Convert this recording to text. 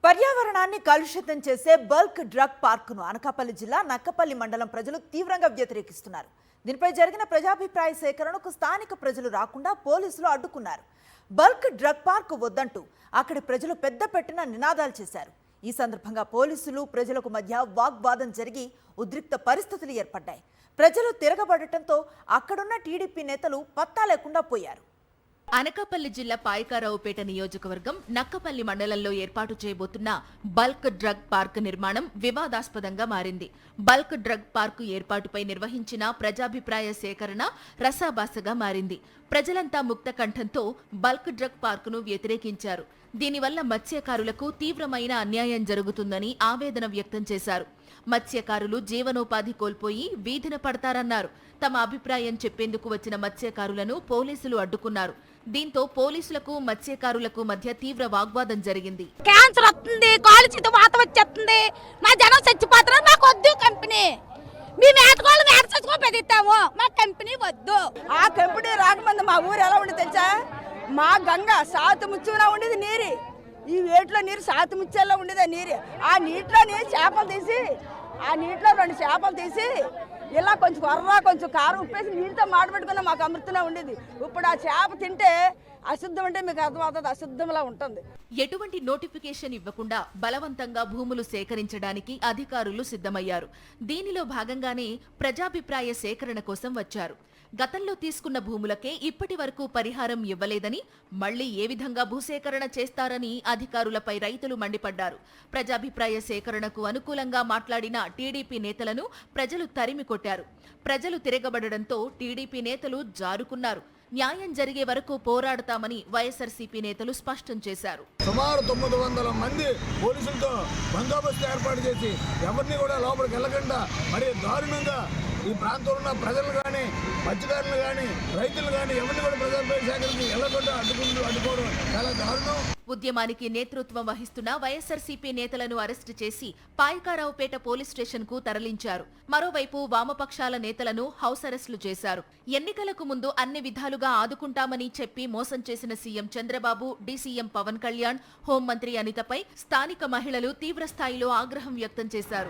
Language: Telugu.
పర్యావరణాన్ని కలుషితం చేసే బల్క్ డ్రగ్ పార్కును అనకాపల్లి జిల్లా నక్కపల్లి మండలం ప్రజలు తీవ్రంగా వ్యతిరేకిస్తున్నారు. దీనిపై జరిగిన ప్రజాభిప్రాయ సేకరణకు స్థానిక ప్రజలు రాకుండా పోలీసులు అడ్డుకున్నారు. బల్క్ డ్రగ్ పార్క్ వద్దంటూ అక్కడి ప్రజలు పెద్ద పెట్టిన నినాదాలు చేశారు. ఈ సందర్భంగా పోలీసులు ప్రజలకు మధ్య వాగ్వాదం జరిగి ఉద్రిక్త పరిస్థితులు ఏర్పడ్డాయి. ప్రజలు తిరగబడటంతో అక్కడున్న టీడీపీ నేతలు పత్తా లేకుండా పోయారు. అనకాపల్లి జిల్లా పాయకారావుపేట నియోజకవర్గం నక్కపల్లి మండలంలో ఏర్పాటు చేయబోతున్న బల్క్ డ్రగ్ పార్క్ నిర్మాణం వివాదాస్పదంగా మారింది. బల్క్ డ్రగ్ పార్కు ఏర్పాటుపై నిర్వహించిన ప్రజాభిప్రాయ సేకరణ రసాభాసగా మారింది. ప్రజలంతా ముక్త కంఠంతో బల్క్ డ్రగ్ పార్కును వ్యతిరేకించారు. దీనివల్ల మత్స్యకారులకు తీవ్రమైన అన్యాయం జరుగుతుందని ఆవేదన వ్యక్తం చేశారు. మత్స్యకారులు జీవనోపాధి కోల్పోయి వీధిన పడతారన్నారు. తమ అభిప్రాయం చెప్పేందుకు వచ్చిన మత్స్యకారులను పోలీసులు అడ్డుకున్నారు. దీంతో పోలీసులకు మత్స్యకారులకు మధ్య తీవ్ర వాగ్వాదం జరిగింది. క్యాన్సర్ వస్తుంది, కాలుష్యత వాత వచ్చేస్తుంది, మా జనం చచ్చిపోతారు, మాకు వద్దు కంపెనీ. మేము ఏటకోళ్ళు వేటచచ్చుకో పెడతాము, మా కంపెనీ వద్దు. ఆ కంపెనీ రాకముందు మా ఊరు ఎలా ఉండేది తెలుసా? మా గంగ సాతు ముచ్చున ఉండేది నీరు. ఈ వేటిలో నీరు సాతు ముచ్చేలా ఉండేది ఆ నీరు. ఆ నీటిలో చేపలు తీసి, ఆ నీటిలో 2 చేపలు తీసి ఇలా కొంచెం కొర్ర కొంచెం కారం ఉప్పేసి నీళ్ళతో మాడబెట్టుకున్న మాకు అమృతంగా ఉండేది. ఇప్పుడు ఆ చేప తింటే అశుద్ధం అంటే మీకు అర్థమవుతుంది, అశుద్ధంలా ఉంటుంది. ఎటువంటి నోటిఫికేషన్ ఇవ్వకుండా బలవంతంగా భూములు సేకరించడానికి అధికారులు సిద్ధమయ్యారు. దీనిలో భాగంగానే ప్రజాభిప్రాయ సేకరణ కోసం వచ్చారు. గతంలో తీసుకున్న భూములకే ఇప్పటి వరకు పరిహారం ఇవ్వలేదని, మళ్లీ ఏ విధంగా భూసేకరణ చేస్తారని అధికారులపై రైతులు మండిపడ్డారు. ప్రజాభిప్రాయ సేకరణకు అనుకూలంగా మాట్లాడిన టీడీపీ నేతలను ప్రజలు తరిమి కొట్టారు. ప్రజలు తిరగబడడంతో టీడీపీ నేతలు జారుకున్నారు. న్యాయం జరిగే వరకు పోరాడతామని వైఎస్ఆర్సీపీ నేతలు స్పష్టం చేశారు. సుమారు 900 మంది పోలీసులతో బందోబస్తు ఏర్పాటు చేసి ఎవరిని కూడా లోపలికి వెళ్ళకుండా మరి దారుణంగా ఈ ప్రాంతంలో ఉన్న ప్రజలు కానీ, మత్స్యకారులు కానీ, రైతులు కానీ ఎవరిని కూడా ప్రజాభిప్రాయ సేకరణకి వెళ్ళకుండా అడ్డుకోవడం చాలా దారుణం. ఉద్యమానికి నేతృత్వం వహిస్తున్న వైఎస్ఆర్సీపీ నేతలను అరెస్టు చేసి పాయకారావుపేట పోలీస్ స్టేషన్ కు తరలించారు. మరోవైపు వామపక్షాల నేతలను హౌస్ అరెస్టులు చేశారు. ఎన్నికలకు ముందు అన్ని విధాలుగా ఆదుకుంటామని చెప్పి మోసం చేసిన సీఎం చంద్రబాబు, డీసీఎం పవన్ కళ్యాణ్, హోంమంత్రి అనితపై స్థానిక మహిళలు తీవ్రస్థాయిలో ఆగ్రహం వ్యక్తం చేశారు.